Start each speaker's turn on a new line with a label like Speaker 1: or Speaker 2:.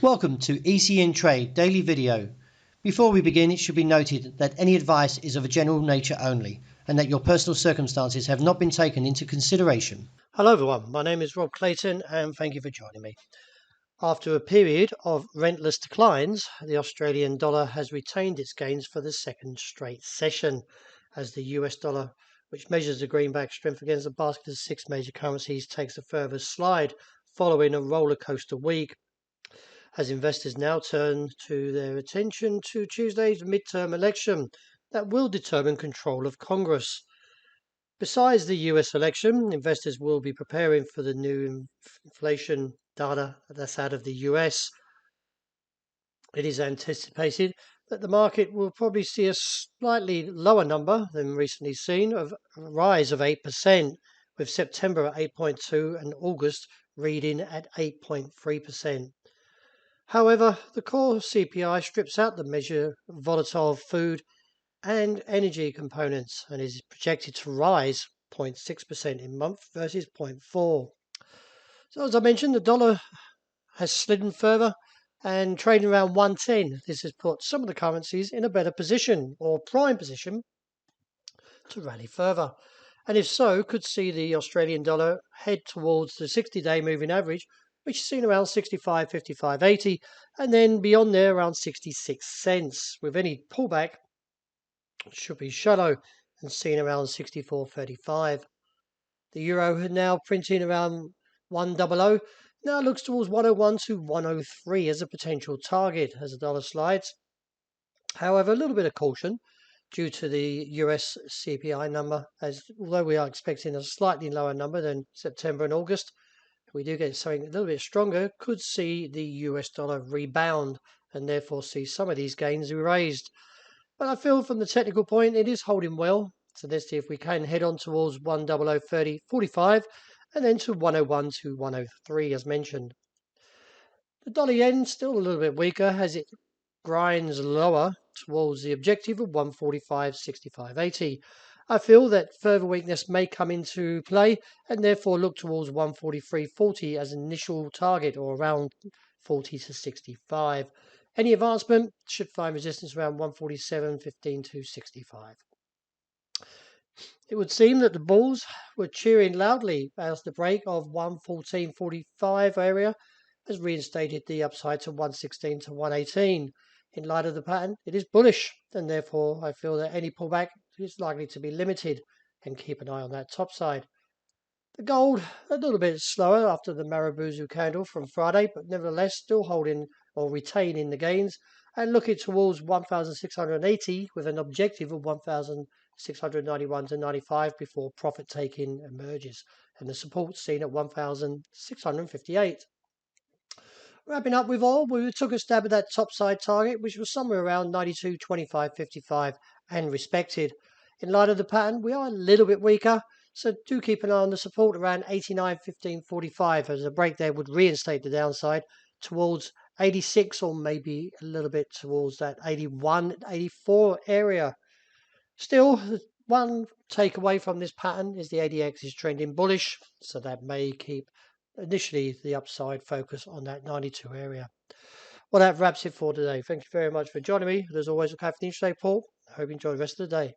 Speaker 1: Welcome to ECNTRADE Daily Video. Before we begin, it should be noted that any advice is of a general nature only and that your personal circumstances have not been taken into consideration.
Speaker 2: Hello everyone, my name is Rob Clayton and thank you for joining me. After a period of relentless declines, the Australian dollar has retained its gains for the second straight session, as the US dollar, which measures the greenback strength against the basket of six major currencies, takes a further slide following a roller coaster week, as investors now turn their attention to Tuesday's midterm election that will determine control of Congress. Besides the US election, investors will be preparing for the new inflation data that's out of the US. It is anticipated that the market will probably see a slightly lower number than recently seen, of a rise of 8%, with September at 8.2 and August reading at 8.3%. However, the core CPI strips out the measure of volatile food and energy components and is projected to rise 0.6% in month versus 0.4. So as I mentioned, the dollar has slidden further and trading around 110. This has put some of the currencies in a better position or prime position to rally further. And if so, could see the Australian dollar head towards the 60-day moving average, which is seen around 65.55.80, and then beyond there around 66 cents, with any pullback should be shallow and seen around 64.35. The euro now printing around 100, now looks towards 101 to 103 as a potential target as the dollar slides. However, a little bit of caution due to the US CPI number, as although we are expecting a slightly lower number than September and August, if we do get something a little bit stronger, could see the US dollar rebound and therefore see some of these gains erased. But I feel from the technical point, it is holding well. So let's see if we can head on towards 100.30.45 and then to 101 to 103 as mentioned. The dollar yen still a little bit weaker as it grinds lower towards the objective of 145.65.80. I feel that further weakness may come into play and therefore look towards 143.40 as an initial target, or around 40 to 65. Any advancement should find resistance around 147.15 to 65. It would seem that the bulls were cheering loudly as the break of 114.45 area has reinstated the upside to 116 to 118. In light of the pattern, it is bullish, and therefore I feel that any pullback is likely to be limited, and keep an eye on that top side. The gold a little bit slower after the Marubozu candle from Friday, but nevertheless still holding or retaining the gains and looking towards 1,680 with an objective of 1,691 to 95 before profit taking emerges, and the support seen at 1,658. Wrapping up with oil, we took a stab at that topside target, which was somewhere around 92.25.55 and respected. In light of the pattern, we are a little bit weaker, so do keep an eye on the support around 89.15.45, as a break there would reinstate the downside towards 86, or maybe a little bit towards that 81, 84 area. Still, one takeaway from this pattern is the ADX is trending bullish, so that may keep initially the upside focus on that 92 area. Well, that wraps it for today. Thank you very much for joining me. As always, look out for the intraday report. I hope you enjoy the rest of the day.